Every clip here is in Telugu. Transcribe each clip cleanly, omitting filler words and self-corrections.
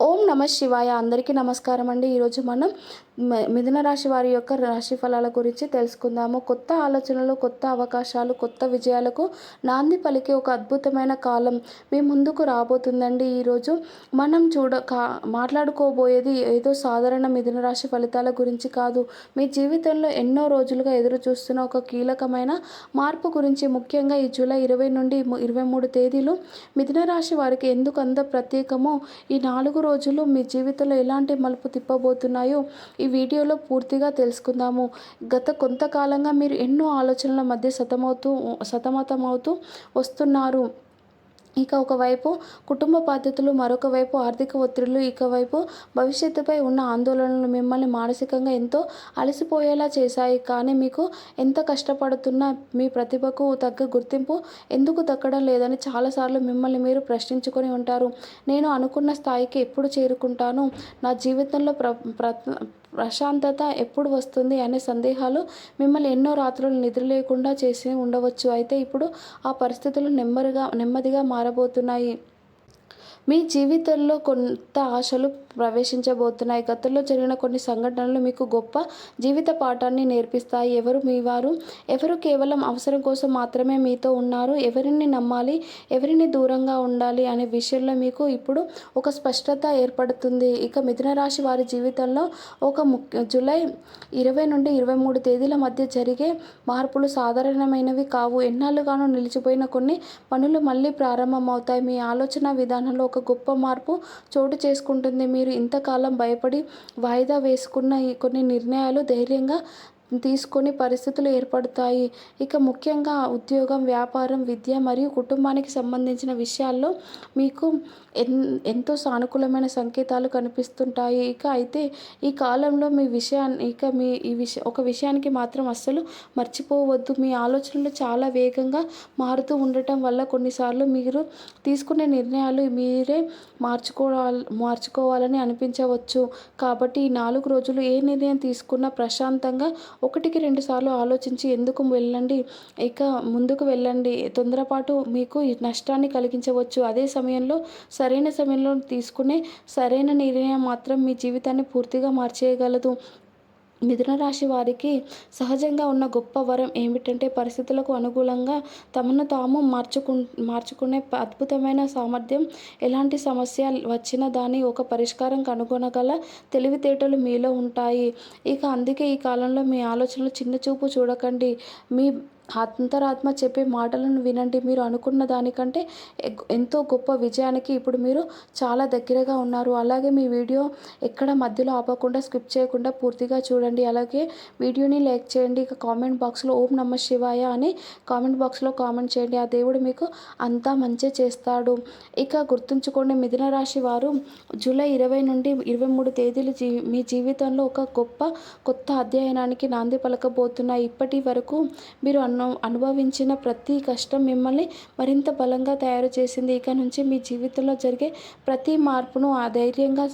ఓం నమ శివాయ. అందరికీ నమస్కారం అండి. ఈరోజు మనం మిథున రాశి వారి యొక్క రాశి ఫలాల గురించి తెలుసుకుందాము. కొత్త ఆలోచనలు, కొత్త అవకాశాలు, కొత్త విజయాలకు నాంది పలికే ఒక అద్భుతమైన కాలం మీ ముందుకు రాబోతుందండి. ఈరోజు మనం మాట్లాడుకోబోయేది ఏదో సాధారణ మిథున రాశి ఫలితాల గురించి కాదు. మీ జీవితంలో ఎన్నో రోజులుగా ఎదురు చూస్తున్న ఒక కీలకమైన మార్పు గురించి, ముఖ్యంగా ఈ జూలై 20 నుండి 23 తేదీలు మిథున రాశి వారికి ఎందుకు అంత ప్రత్యేకమో, ఈ 4 రోజులు మీ జీవితంలో ఎలాంటి మలుపు తిప్పబోతున్నాయో ఈ వీడియోలో పూర్తిగా తెలుసుకుందాము. గత కొంతకాలంగా మీరు ఎన్నో ఆలోచనల మధ్య సతమతమవుతూ వస్తున్నారు. ఇక ఒకవైపు కుటుంబ బాధ్యతలు, మరొక వైపు ఆర్థిక ఒత్తిడులు, ఇకవైపు భవిష్యత్తుపై ఉన్న ఆందోళనలు మిమ్మల్ని మానసికంగా ఎంతో అలసిపోయేలా చేశాయి. కానీ మీకు ఎంత కష్టపడుతున్నా మీ ప్రతిభకు తగ్గ గుర్తింపు ఎందుకు దక్కడం లేదని చాలాసార్లు మిమ్మల్ని మీరు ప్రశ్నించుకొని ఉంటారు. నేను అనుకున్న స్థాయికి ఎప్పుడు చేరుకుంటాను, నా జీవితంలో ప్రశాంతత ఎప్పుడు వస్తుంది అనే సందేహాలు మిమ్మల్ని ఎన్నో రాత్రులు నిద్ర లేకుండా చేసి ఉండవచ్చు. అయితే ఇప్పుడు ఆ పరిస్థితులు నెమ్మదిగా మారబోతున్నాయి. మీ జీవితంలో కొంత ఆశలు ప్రవేశించబోతున్నాయి. గతంలో జరిగిన కొన్ని సంఘటనలు మీకు గొప్ప జీవిత పాఠాన్ని నేర్పిస్తాయి. ఎవరు మీ వారు, ఎవరు కేవలం అవసరం కోసం మాత్రమే మీతో ఉన్నారు, ఎవరిని నమ్మాలి, ఎవరిని దూరంగా ఉండాలి అనే విషయంలో మీకు ఇప్పుడు ఒక స్పష్టత ఏర్పడుతుంది. ఇక మిథున రాశి వారి జీవితంలో జూలై 20 నుండి 23 తేదీల మధ్య జరిగే మార్పులు సాధారణమైనవి కావు. ఎన్నాళ్ళుగానో నిలిచిపోయిన కొన్ని పనులు మళ్ళీ ప్రారంభమవుతాయి. మీ ఆలోచన విధానంలో ఒక గొప్ప మార్పు చోటు చేసుకుంటుంది. మీరు ఇంతకాలం భయపడి వాయిదా వేసుకున్న ఈ కొన్ని నిర్ణయాలు ధైర్యంగా తీసుకొని పరిస్థితులు ఏర్పడతాయి. ఇక ముఖ్యంగా ఉద్యోగం, వ్యాపారం, విద్య మరియు కుటుంబానికి సంబంధించిన విషయాల్లో మీకు ఎంతో సానుకూలమైన సంకేతాలు కనిపిస్తుంటాయి. అయితే ఈ కాలంలో ఒక విషయానికి మాత్రం అస్సలు మర్చిపోవద్దు. మీ ఆలోచనలు చాలా వేగంగా మారుతూ ఉండటం వల్ల కొన్నిసార్లు మీరు తీసుకునే నిర్ణయాలు మీరే మార్చుకోవాలని అనిపించవచ్చు. కాబట్టి ఈ 4 రోజులు ఏ నిర్ణయం తీసుకున్నా ప్రశాంతంగా 1-2 సార్లు ఆలోచించి ముందుకు వెళ్ళండి. తొందరపాటు మీకు నష్టాన్ని కలిగించవచ్చు. అదే సమయంలో సరైన సమయంలో తీసుకునే సరైన నిర్ణయం మాత్రం మీ జీవితాన్ని పూర్తిగా మార్చేయగలదు. మిథున రాశి వారికి సహజంగా ఉన్న గొప్ప వరం ఏమిటంటే, పరిస్థితులకు అనుకూలంగా తమను తాము మార్చుకునే అద్భుతమైన సామర్థ్యం. ఎలాంటి సమస్య వచ్చినా దాని ఒక పరిష్కారం కనుగొనగల తెలివితేటలు మీలో ఉంటాయి. అందుకే ఈ కాలంలో మీ ఆలోచనలు చిన్నచూపు చూడకండి. మీ అంతరాత్మ చెప్పే మాటలను వినండి. మీరు అనుకున్న దానికంటే ఎంతో గొప్ప విజయానికి ఇప్పుడు మీరు చాలా దగ్గరగా ఉన్నారు. అలాగే మీ వీడియో ఎక్కడ మధ్యలో ఆపకుండా, స్కిప్ చేయకుండా పూర్తిగా చూడండి. అలాగే వీడియోని లైక్ చేయండి. కామెంట్ బాక్స్లో ఓం నమ శివాయ అని కామెంట్ బాక్స్లో కామెంట్ చేయండి. ఆ దేవుడు మీకు అంతా మంచి చేస్తాడు. గుర్తుంచుకోండి, మిథున రాశి వారు జూలై 20 నుండి 23 తేదీలు మీ జీవితంలో ఒక కొత్త అధ్యయనానికి నాంది పలకబోతున్నాయి. ఇప్పటి వరకు మీరు అనుభవించిన ప్రతి కష్టం మిమ్మల్ని మరింత బలంగా తయారు చేసింది. ఇక నుంచి మీ జీవితంలో జరిగే ప్రతి మార్పును ధైర్యంగా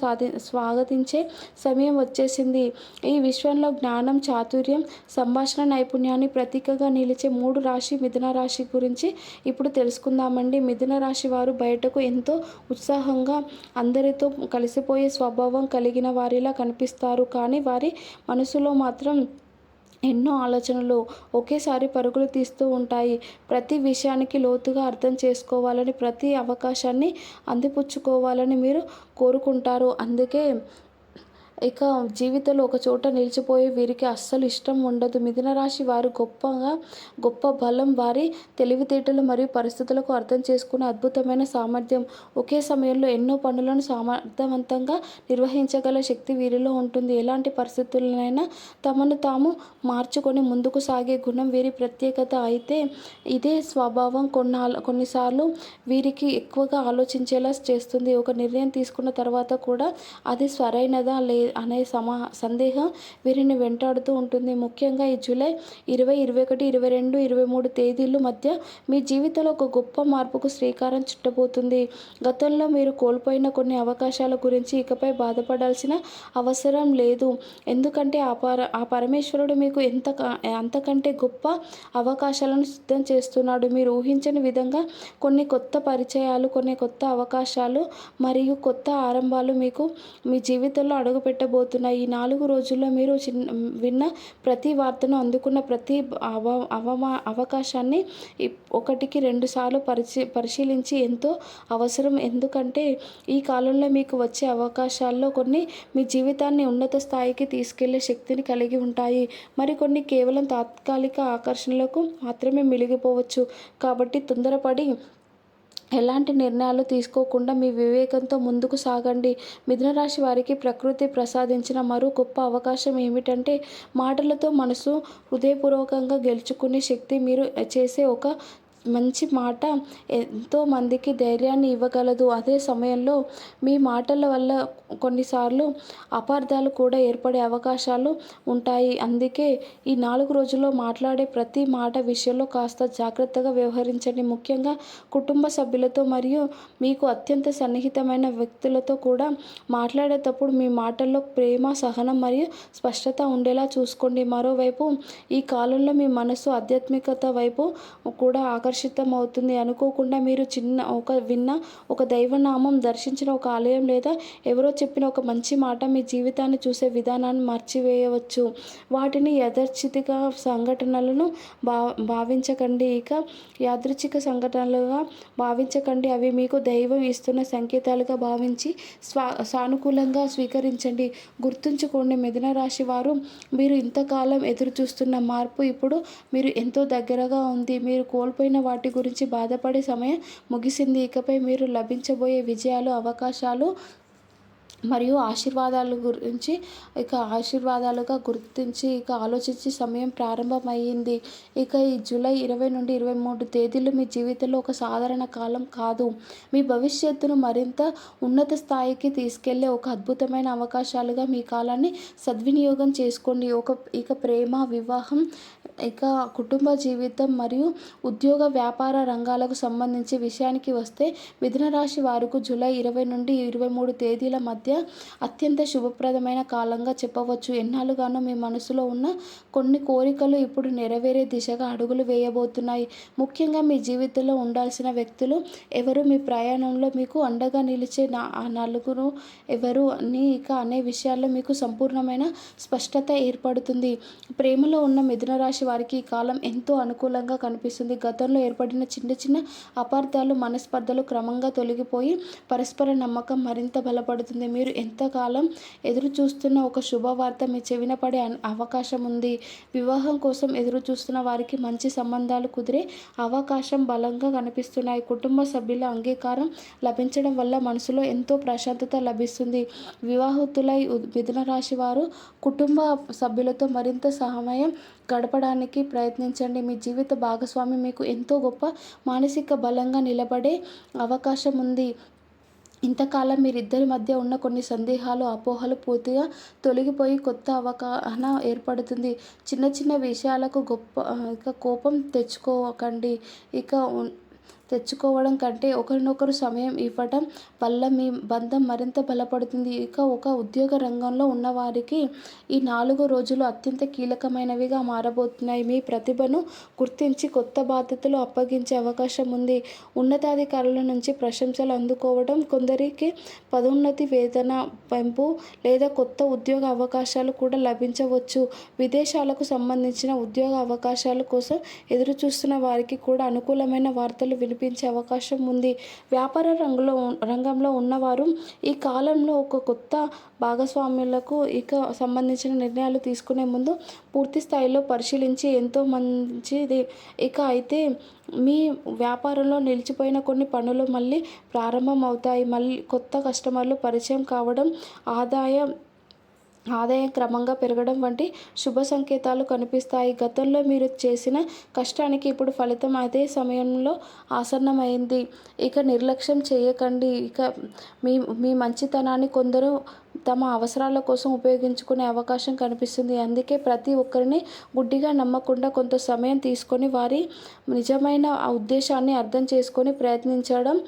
స్వాగతించే సమయం వచ్చేసింది. ఈ విశ్వంలో జ్ఞానం, చాతుర్యం, సంభాషణ నైపుణ్యాన్ని ప్రతీకగా నిలిచే 3 రాశి మిథున రాశి గురించి ఇప్పుడు తెలుసుకుందామండి. మిథున రాశి వారు బయటకు ఎంతో ఉత్సాహంగా, అందరితో కలిసిపోయే స్వభావం కలిగిన వారిలా కనిపిస్తారు. కానీ వారి మనసులో మాత్రం ఎన్నో ఆలోచనలు ఒకేసారి పరుగులు తీస్తూ ఉంటాయి. ప్రతి విషయానికి లోతుగా అర్థం చేసుకోవాలని, ప్రతి అవకాశాన్ని అందిపుచ్చుకోవాలని మీరు కోరుకుంటారు. అందుకే జీవితంలో ఒక చోట నిలిచిపోయే వీరికి అస్సలు ఇష్టం ఉండదు. మిథున రాశి వారు గొప్ప బలం వారి తెలివితేటలు మరియు పరిస్థితులకు అర్థం చేసుకునే అద్భుతమైన సామర్థ్యం. ఒకే సమయంలో ఎన్నో పనులను సమర్థవంతంగా నిర్వహించగల శక్తి వీరిలో ఉంటుంది. ఎలాంటి పరిస్థితులనైనా తమను తాము మార్చుకొని ముందుకు సాగే గుణం వీరి ప్రత్యేకత. అయితే ఇదే స్వభావం కొన్నిసార్లు వీరికి ఎక్కువగా ఆలోచించేలా చేస్తుంది. ఒక నిర్ణయం తీసుకున్న తర్వాత కూడా అది సరైనదా అనే సందేహం వీరిని వెంటాడుతూ ఉంటుంది. ముఖ్యంగా ఈ జూలై 20, 21, 22, 23 తేదీల మధ్య మీ జీవితంలో ఒక గొప్ప మార్పుకు శ్రీకారం చుట్టబోతుంది. గతంలో మీరు కోల్పోయిన కొన్ని అవకాశాల గురించి ఇకపై బాధపడాల్సిన అవసరం లేదు. ఎందుకంటే ఆ పరమేశ్వరుడు మీకు అంతకంటే గొప్ప అవకాశాలను సిద్ధం చేస్తున్నాడు. మీరు ఊహించని విధంగా కొన్ని కొత్త పరిచయాలు, కొన్ని కొత్త అవకాశాలు మరియు కొత్త ఆరంభాలు మీకు మీ జీవితంలో అడుగుపెట్టబోతున్నాయి. ఈ 4 రోజుల్లో మీరు విన్న ప్రతి వార్తను, అందుకున్న ప్రతి అవకాశాన్ని 1కి 2 సార్లు పరిశీలించి ఎంతో అవసరం. ఎందుకంటే ఈ కాలంలో మీకు వచ్చే అవకాశాల్లో కొన్ని మీ జీవితాన్ని ఉన్నత స్థాయికి తీసుకెళ్లే శక్తిని కలిగి ఉంటాయి. మరికొన్ని కేవలం తాత్కాలిక ఆకర్షణలకు మాత్రమే మిగిలిపోవచ్చు. కాబట్టి తొందరపడి ఎలాంటి నిర్ణయాలు తీసుకోకుండా మీ వివేకంతో ముందుకు సాగండి. మిథున రాశి వారికి ప్రకృతి ప్రసాదించిన మరో గొప్ప అవకాశం ఏమిటంటే మాటలతో మనసు హృదయపూర్వకంగా గెలుచుకునే శక్తి. మీరు చేసే ఒక మంచి మాట ఎంతో మందికి ధైర్యాన్ని ఇవ్వగలదు. అదే సమయంలో మీ మాటల వల్ల కొన్నిసార్లు అపార్థాలు కూడా ఏర్పడే అవకాశాలు ఉంటాయి. అందుకే ఈ 4 రోజుల్లో మాట్లాడే ప్రతి మాట విషయంలో కాస్త జాగ్రత్తగా వ్యవహరించండి. ముఖ్యంగా కుటుంబ సభ్యులతో మరియు మీకు అత్యంత సన్నిహితమైన వ్యక్తులతో కూడా మాట్లాడేటప్పుడు మీ మాటల్లో ప్రేమ, సహనం మరియు స్పష్టత ఉండేలా చూసుకోండి. మరోవైపు ఈ కాలంలో మీ మనసు ఆధ్యాత్మికత వైపు కూడా ఆకర్షితమవుతుంది. అనుకోకుండా మీరు విన్న ఒక దైవనామం, దర్శించిన ఒక ఆలయం లేదా ఎవరో చెప్పిన ఒక మంచి మాట మీ జీవితాన్ని చూసే విధానాన్ని మార్చివేయవచ్చు. వాటిని యాదృచ్ఛిక సంఘటనలను భావించకండి. యాదృచ్ఛిక సంఘటనలుగా భావించకండి. అవి మీకు దైవం ఇస్తున్న సంకేతాలుగా భావించి సానుకూలంగా స్వీకరించండి. గుర్తుంచుకోండి మిథున రాశి వారు, మీరు ఇంతకాలం ఎదురు చూస్తున్న మార్పు ఇప్పుడు మీరు ఎంతో దగ్గరగా ఉంది. మీరు కోల్పోయిన వాటి గురించి బాధపడే సమయం ముగిసింది. ఇకపై మీరు లభించబోయే విజయాలు, అవకాశాలు మరియు ఆశీర్వాదాలుగా గుర్తించి ఆలోచించే సమయం ప్రారంభమయ్యింది. ఈ జూలై 20 నుండి 23 తేదీలు మీ జీవితంలో ఒక సాధారణ కాలం కాదు. మీ భవిష్యత్తును మరింత ఉన్నత స్థాయికి తీసుకెళ్లే ఒక అద్భుతమైన అవకాశాలుగా మీ కాలాన్ని సద్వినియోగం చేసుకోండి. ప్రేమ, వివాహం, కుటుంబ జీవితం మరియు ఉద్యోగ, వ్యాపార రంగాలకు సంబంధించి విషయానికి వస్తే మిథున రాశి వారికి జూలై 20 నుండి 23 తేదీల మధ్య అత్యంత శుభప్రదమైన కాలంగా చెప్పవచ్చు. ఎన్నాళ్ళుగానో మీ మనసులో ఉన్న కొన్ని కోరికలు ఇప్పుడు నెరవేరే దిశగా అడుగులు వేయబోతున్నాయి. ముఖ్యంగా మీ జీవితంలో ఉండాల్సిన వ్యక్తులు ఎవరు, మీ ప్రయాణంలో మీకు అండగా నిలిచే ఆ నలుగురు ఎవరు అనే విషయాల్లో మీకు సంపూర్ణమైన స్పష్టత ఏర్పడుతుంది. ప్రేమలో ఉన్న మిథున రాశి వారికి ఈ కాలం ఎంతో అనుకూలంగా కనిపిస్తుంది. గతంలో ఏర్పడిన చిన్న చిన్న అపార్థాలు, మనస్పర్ధలు క్రమంగా తొలగిపోయి పరస్పర నమ్మకం మరింత బలపడుతుంది. మీరు ఎంతకాలం ఎదురు చూస్తున్న ఒక శుభవార్త మీ చెవిన పడే అవకాశం ఉంది. వివాహం కోసం ఎదురు చూస్తున్న వారికి మంచి సంబంధాలు కుదిరే అవకాశం బలంగా కనిపిస్తున్నాయి. కుటుంబ సభ్యుల అంగీకారం లభించడం వల్ల మనసులో ఎంతో ప్రశాంతత లభిస్తుంది. వివాహితులై మిథున రాశి వారు కుటుంబ సభ్యులతో మరింత సమయం గడపడానికి ప్రయత్నించండి. మీ జీవిత భాగస్వామి మీకు ఎంతో గొప్ప మానసిక బలంగా నిలబడే అవకాశం ఉంది. ఇంతకాలం మీరిద్దరి మధ్య ఉన్న కొన్ని సందేహాలు, అపోహలు పూర్తిగా తొలగిపోయి కొత్త అవగాహన ఏర్పడుతుంది. చిన్న చిన్న విషయాలకు కోపం తెచ్చుకోవడం కంటే ఒకరినొకరు సమయం ఇవ్వడం వల్ల మీ బంధం మరింత బలపడుతుంది. ఒక ఉద్యోగ రంగంలో ఉన్నవారికి ఈ 4 రోజులు అత్యంత కీలకమైనవిగా మారబోతున్నాయి. మీ ప్రతిభను గుర్తించి కొత్త బాధ్యతలు అప్పగించే అవకాశం ఉంది. ఉన్నతాధికారుల నుంచి ప్రశంసలు అందుకోవడం, కొందరికి పదోన్నతి, వేతన పెంపు లేదా కొత్త ఉద్యోగ అవకాశాలు కూడా లభించవచ్చు. విదేశాలకు సంబంధించిన ఉద్యోగ అవకాశాల కోసం ఎదురు చూస్తున్న వారికి కూడా అనుకూలమైన వార్తలు వినిపించే అవకాశం ఉంది. వ్యాపార రంగంలో ఉన్నవారు ఈ కాలంలో ఒక కొత్త భాగస్వాములకు సంబంధించిన నిర్ణయాలు తీసుకునే ముందు పూర్తి స్థాయిలో పరిశీలించి ఎంతో మంచిది. అయితే మీ వ్యాపారంలో నిలిచిపోయిన కొన్ని పనులు మళ్ళీ ప్రారంభం అవుతాయి. మళ్ళీ కొత్త కస్టమర్లు పరిచయం కావడం, ఆదాయ ఆదాయం క్రమంగా పెరగడం వంటి శుభ సంకేతాలు కనిపిస్తాయి. గతంలో మీరు చేసిన కష్టానికి ఇప్పుడు ఫలితం అదే సమయంలో ఆసన్నమైంది. ఇక నిర్లక్ష్యం చేయకండి. ఇక మీ మీ మంచితనాన్ని కొందరు తమ అవసరాల కోసం ఉపయోగించుకునే అవకాశం కనిపిస్తుంది. అందుకే ప్రతి ఒక్కరిని గుడ్డిగా నమ్మకుండా కొంత సమయం తీసుకొని వారి నిజమైన ఆ ఉద్దేశాన్ని అర్థం చేసుకొని ప్రయత్నించడం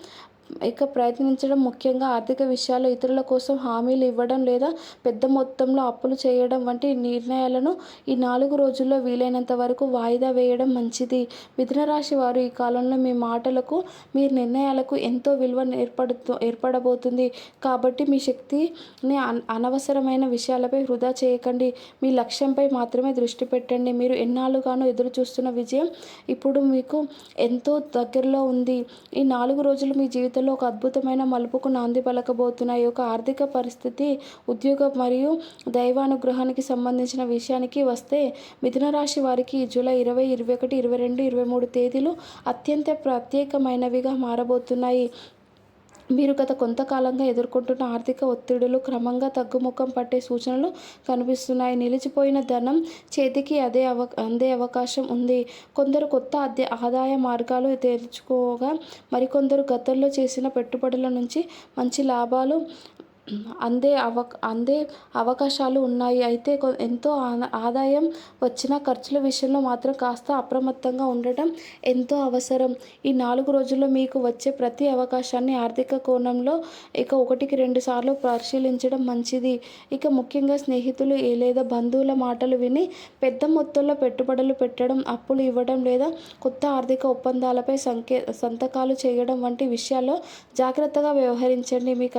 ముఖ్యంగా ఆర్థిక విషయాల్లో ఇతరుల కోసం హామీలు ఇవ్వడం లేదా పెద్ద మొత్తంలో అప్పులు చేయడం వంటి నిర్ణయాలను ఈ 4 రోజుల్లో వీలైనంత వరకు వాయిదా వేయడం మంచిది. మిథున రాశి వారు ఈ కాలంలో మీ మాటలకు, మీ నిర్ణయాలకు ఎంతో విలువ ఏర్పడబోతుంది. కాబట్టి మీ శక్తిని అనవసరమైన విషయాలపై వృధా చేయకండి. మీ లక్ష్యంపై మాత్రమే దృష్టి పెట్టండి. మీరు ఎన్నాళ్ళుగానో ఎదురు చూస్తున్న విజయం ఇప్పుడు మీకు ఎంతో దగ్గరలో ఉంది. ఈ 4 రోజులు మీ జీవితంలో ఒక అద్భుతమైన మలుపుకు నాంది పలకబోతున్నాయి. ఒక ఆర్థిక పరిస్థితి, ఉద్యోగం మరియు దైవానుగ్రహానికి సంబంధించిన విషయానికి వస్తే మిథున రాశి వారికి ఈ జూలై 20, 21, 22, 23 తేదీలు అత్యంత ప్రత్యేకమైనవిగా మారబోతున్నాయి. మీరు గత కొంతకాలంగా ఎదుర్కొంటున్న ఆర్థిక ఒత్తిడులు క్రమంగా తగ్గుముఖం పట్టే సూచనలు కనిపిస్తున్నాయి. నిలిచిపోయిన ధనం చేతికి అందే అవకాశం ఉంది. కొందరు కొత్త ఆదాయ మార్గాలు తెరుచుకోగా, మరికొందరు గతంలో చేసిన పెట్టుబడుల నుంచి మంచి లాభాలు అందే అవకాశాలు ఉన్నాయి. అయితే ఎంతో ఆదాయం వచ్చినా ఖర్చుల విషయంలో మాత్రం కాస్త అప్రమత్తంగా ఉండటం ఎంతో అవసరం. ఈ 4 రోజుల్లో మీకు వచ్చే ప్రతి అవకాశాన్ని ఆర్థిక కోణంలో ఇక 1కి 2 సార్లు పరిశీలించడం మంచిది. ఇక ముఖ్యంగా స్నేహితులు లేదా బంధువుల మాటలు విని పెద్ద మొత్తంలో పెట్టుబడులు పెట్టడం, అప్పులు ఇవ్వడం లేదా కొత్త ఆర్థిక ఒప్పందాలపై సంతకాలు చేయడం వంటి విషయాల్లో జాగ్రత్తగా వ్యవహరించండి. మీ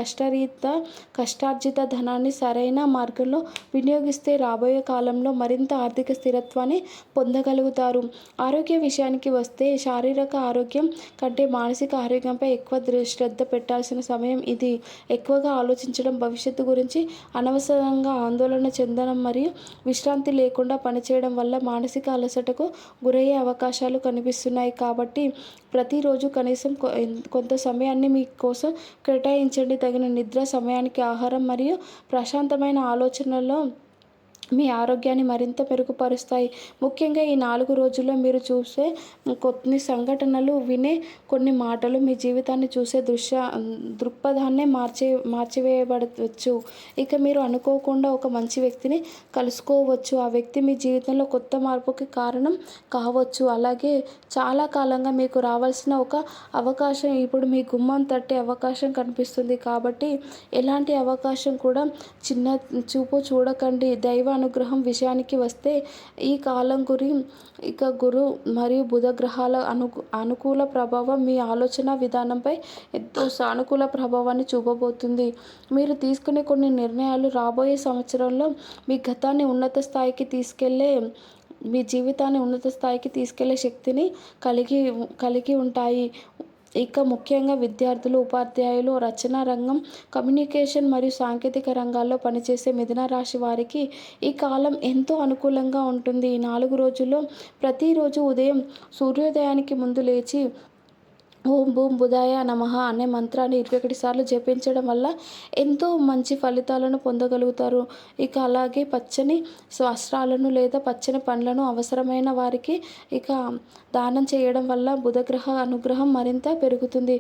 కష్టార్జిత ధనాన్ని సరైన మార్గంలో వినియోగిస్తే రాబోయే కాలంలో మరింత ఆర్థిక స్థిరత్వాన్ని పొందగలుగుతారు. ఆరోగ్య విషయానికి వస్తే శారీరక ఆరోగ్యం కంటే మానసిక ఆరోగ్యంపై ఎక్కువ శ్రద్ధ పెట్టాల్సిన సమయం ఇది. ఎక్కువగా ఆలోచించడం, భవిష్యత్తు గురించి అనవసరంగా ఆందోళన చెందడం మరియు విశ్రాంతి లేకుండా పనిచేయడం వల్ల మానసిక అలసటకు గురయ్యే అవకాశాలు కనిపిస్తున్నాయి. కాబట్టి ప్రతిరోజు కనీసం కొంత సమయాన్ని మీ కోసం కేటాయించండి. తగిన నిద్ర, సమయానికి ఆహారం మరియు ప్రశాంతమైన ఆలోచనలో మీ ఆరోగ్యాన్ని మరింత మెరుగుపరుస్తాయి. ముఖ్యంగా ఈ 4 రోజుల్లో మీరు చూసే కొన్ని సంఘటనలు, వినే కొన్ని మాటలు మీ జీవితాన్ని చూసే దృక్పథాన్నే మార్చివేయబడవచ్చు. ఇక మీరు అనుకోకుండా ఒక మంచి వ్యక్తిని కలుసుకోవచ్చు. ఆ వ్యక్తి మీ జీవితంలో కొత్త మార్పుకి కారణం కావచ్చు. అలాగే చాలా కాలంగా మీకు రావాల్సిన ఒక అవకాశం ఇప్పుడు మీ గుమ్మం తట్టే అవకాశం కనిపిస్తుంది. కాబట్టి ఎలాంటి అవకాశం కూడా చిన్న చూపు చూడకండి. దైవ అనుగ్రహం విషయానికి వస్తే ఈ కాలం గురు మరియు బుధ గ్రహాల అనుకూల ప్రభావం మీ ఆలోచన విధానంపై ఎంతో సానుకూల ప్రభావాన్ని చూపబోతుంది. మీరు తీసుకునే కొన్ని నిర్ణయాలు రాబోయే సంవత్సరంలో మీ జీవితాన్ని ఉన్నత స్థాయికి తీసుకెళ్లే శక్తిని కలిగి ఉంటాయి. ఇక ముఖ్యంగా విద్యార్థులు, ఉపాధ్యాయులు, రచనా రంగం, కమ్యూనికేషన్ మరియు సాంకేతిక రంగాల్లో పనిచేసే మిథున రాశి వారికి ఈ కాలం ఎంతో అనుకూలంగా ఉంటుంది. ఈ 4 రోజుల్లో ప్రతిరోజు ఉదయం సూర్యోదయానికి ముందు లేచి ఓం భూం బుధాయ నమః అనే మంత్రాన్ని 21 సార్లు జపించడం వల్ల ఎంతో మంచి ఫలితాలను పొందగలుగుతారు. ఇక అలాగే పచ్చని వస్త్రాలను లేదా పచ్చని పండ్లను అవసరమైన వారికి ఇక దానం చేయడం వల్ల బుధగ్రహ అనుగ్రహం మరింత పెరుగుతుంది.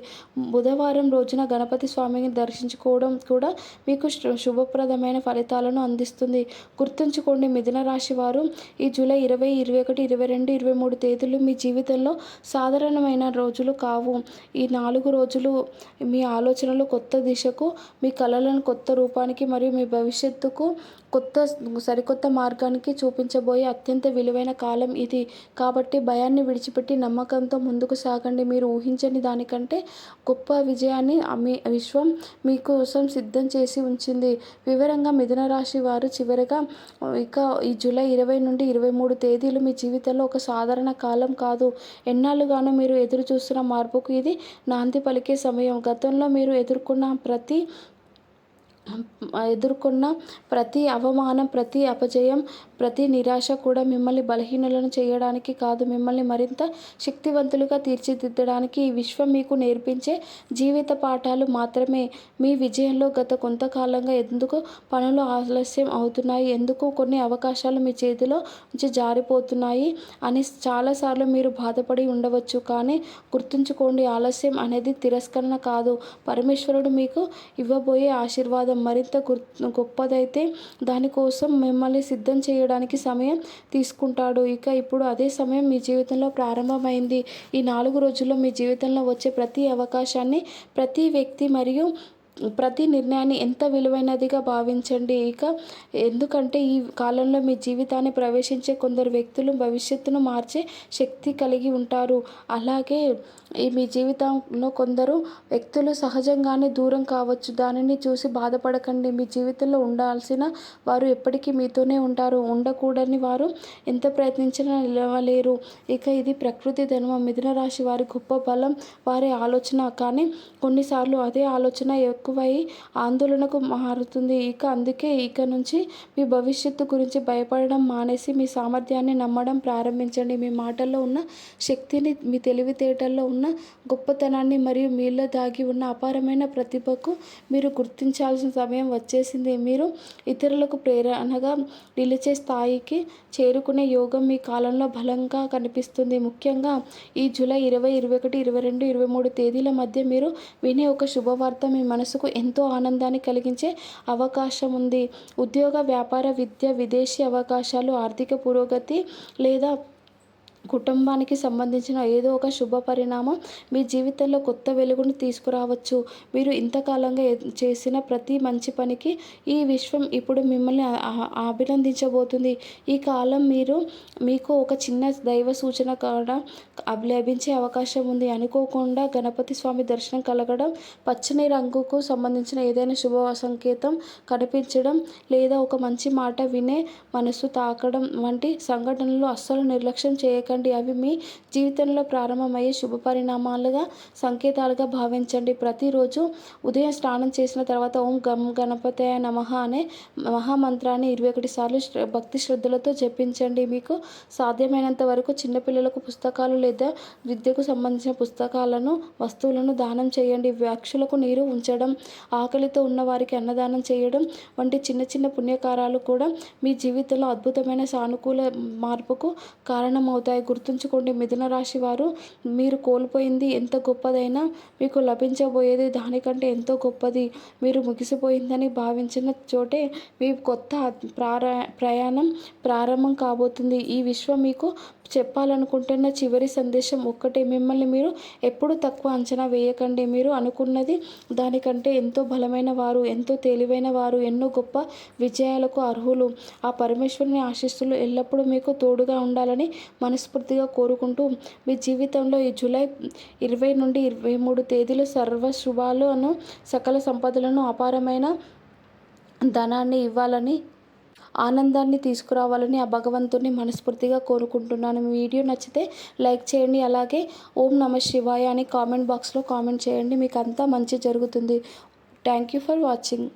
బుధవారం రోజున గణపతి స్వామిని దర్శించుకోవడం కూడా మీకు శుభప్రదమైన ఫలితాలను అందిస్తుంది. గుర్తుంచుకోండి, మిథున రాశి వారు ఈ జూలై 20, 21, 22, 23 తేదీలు మీ జీవితంలో సాధారణమైన రోజులు కావు. ఈ 4 రోజులు మీ ఆలోచనలు కొత్త దిశకు, మీ కలలను కొత్త రూపానికి మరియు మీ భవిష్యత్తుకు సరికొత్త మార్గానికి చూపించబోయే అత్యంత విలువైన కాలం ఇది. కాబట్టి భయాన్ని విడిచిపెట్టి నమ్మకంతో ముందుకు సాగండి. మీరు ఊహించని దానికంటే గొప్ప విజయాన్ని మీ విశ్వం మీకోసం సిద్ధం చేసి ఉంచింది. వివరంగా మిథున రాశి వారు చివరగా ఇక ఈ జూలై 20 నుండి 23 తేదీలు మీ జీవితంలో ఒక సాధారణ కాలం కాదు. ఎన్నాళ్ళుగానో మీరు ఎదురు చూస్తున్న మార్పుకు ఇది నాంది పలికే సమయం. గతంలో మీరు ఎదుర్కొన్న ప్రతి ఎదుర్కొన్న ప్రతి అవమానం, ప్రతి అపజయం, ప్రతి నిరాశ కూడా మిమ్మల్ని బలహీనులను చేయడానికి కాదు, మిమ్మల్ని మరింత శక్తివంతులుగా తీర్చిదిద్దడానికి ఈ విశ్వం మీకు నేర్పించే జీవిత పాఠాలు మాత్రమే. మీ విజయంలో గత కొంతకాలంగా ఎందుకు పనులు ఆలస్యం అవుతున్నాయి, ఎందుకు కొన్ని అవకాశాలు మీ చేతిలో నుంచి జారిపోతున్నాయి అని చాలాసార్లు మీరు బాధపడి ఉండవచ్చు. కానీ గుర్తుంచుకోండి, ఆలస్యం అనేది తిరస్కరణ కాదు, పరమేశ్వరుడు మీకు ఇవ్వబోయే ఆశీర్వాదం మరింత గొప్పదైతే దానికోసం మిమ్మల్ని సిద్ధం చేయడానికి సమయం తీసుకుంటాడు. ఇప్పుడు అదే సమయం మీ జీవితంలో ప్రారంభమైంది. ఈ 4 రోజుల్లో మీ జీవితంలో వచ్చే ప్రతి అవకాశాన్ని, ప్రతి వ్యక్తి మరియు ప్రతి నిర్ణయాన్ని ఎంత విలువైనదిగా భావించండి. ఎందుకంటే ఈ కాలంలో మీ జీవితాన్ని ప్రవేశించే కొందరు వ్యక్తులు భవిష్యత్తును మార్చే శక్తి కలిగి ఉంటారు. అలాగే మీ జీవితంలో కొందరు వ్యక్తులు సహజంగానే దూరం కావచ్చు. దానిని చూసి బాధపడకండి. మీ జీవితంలో ఉండాల్సిన వారు ఎప్పటికీ మీతోనే ఉంటారు. ఉండకూడని వారు ఎంత ప్రయత్నించినా నిలవలేరు. ఇది ప్రకృతి ధర్మం. మిథున రాశి వారి గొప్ప బలం వారి ఆలోచన. కానీ కొన్నిసార్లు అదే ఆలోచన ఎక్కువై ఆందోళనకు మారుతుంది. అందుకే ఇక నుంచి మీ భవిష్యత్తు గురించి భయపడడం మానేసి మీ సామర్థ్యాన్ని నమ్మడం ప్రారంభించండి. మీ మాటల్లో ఉన్న శక్తిని, మీ తెలివితేటల్లో ఉన్న గొప్పతనాన్ని మరియు మీలో దాగి ఉన్న అపారమైన ప్రతిభకు మీరు గుర్తించాల్సిన సమయం వచ్చేసింది. మీరు ఇతరులకు ప్రేరణగా నిలిచే స్థాయికి చేరుకునే యోగం మీ కాలంలో బలంగా కనిపిస్తుంది. ముఖ్యంగా ఈ జూలై 20, 21, 22, 23 తేదీల మధ్య మీరు వినే ఒక శుభవార్త మీ మనసుకు ఎంతో ఆనందాన్ని కలిగించే అవకాశం ఉంది. ఉద్యోగ, వ్యాపార, విద్య, విదేశీ అవకాశాలు, ఆర్థిక పురోగతి లేదా కుటుంబానికి సంబంధించిన ఏదో ఒక శుభ పరిణామం మీ జీవితంలో కొత్త వెలుగును తీసుకురావచ్చు. మీరు ఇంతకాలంగా చేసిన ప్రతి మంచి పనికి ఈ విశ్వం ఇప్పుడు మిమ్మల్ని అభినందించబోతుంది. ఈ కాలం మీకు ఒక చిన్న దైవ సూచన కూడా లభించే అవకాశం ఉంది. అనుకోకుండా గణపతి స్వామి దర్శనం కలగడం, పచ్చని రంగుకు సంబంధించిన ఏదైనా శుభ సంకేతం కనిపించడం లేదా ఒక మంచి మాట వినే మనసు తాకడం వంటి సంఘటనలు అస్సలు నిర్లక్ష్యం చేయకండి. అవి మీ జీవితంలో ప్రారంభమయ్యే శుభ పరిణామాలుగా, సంకేతాలుగా భావించండి. ప్రతిరోజు ఉదయం స్నానం చేసిన తర్వాత ఓం గం గణపతయ నమః అనే మహామంత్రాన్ని 21 సార్లు భక్తి శ్రద్ధలతో జపించండి. మీకు సాధ్యమైనంత వరకు చిన్నపిల్లలకు పుస్తకాలు లేదా విద్యకు సంబంధించిన పుస్తకాలను, వస్తువులను దానం చేయండి. పక్షులకు నీరు ఉంచడం, ఆకలితో ఉన్న వారికి అన్నదానం చేయడం వంటి చిన్న చిన్న పుణ్యకార్యాలు కూడా మీ జీవితంలో అద్భుతమైన సానుకూల మార్పుకు కారణమవుతాయి. గుర్తుంచుకోండి, మిథున రాశి వారు, మీరు కోల్పోయింది ఎంత గొప్పదైనా మీకు లభించబోయేది దానికంటే ఎంతో గొప్పది. మీరు ముగిసిపోయిందని భావించిన చోటే మీ కొత్త ప్రయాణం ప్రారంభం కాబోతుంది. ఈ విశ్వం మీకు చెప్పాలనుకుంటున్న చివరి సందేశం ఒక్కటే: మిమ్మల్ని మీరు ఎప్పుడు తక్కువ అంచనా వేయకండి. మీరు అనుకున్నది దానికంటే ఎంతో బలమైన వారు, ఎంతో తెలివైన వారు, ఎన్నో గొప్ప విజయాలకు అర్హులు. ఆ పరమేశ్వరుని ఆశీస్సులు ఎల్లప్పుడూ మీకు తోడుగా ఉండాలని మనస్ఫూర్తిగా కోరుకుంటూ, మీ జీవితంలో ఈ జూలై 20 నుండి 23 తేదీలు సర్వ శుభాలను, సకల సంపదలను, అపారమైన ధనాన్ని ఇవ్వాలని, ఆనందాన్ని తీసుకురావాలని ఆ భగవంతుని మనస్ఫూర్తిగా కోరుకుంటున్నాను. మీ వీడియో నచ్చితే లైక్ చేయండి. అలాగే ఓం నమః శివాయ అని కామెంట్ బాక్స్లో కామెంట్ చేయండి. మీకు అంతా మంచి జరుగుతుంది. Thank you for watching.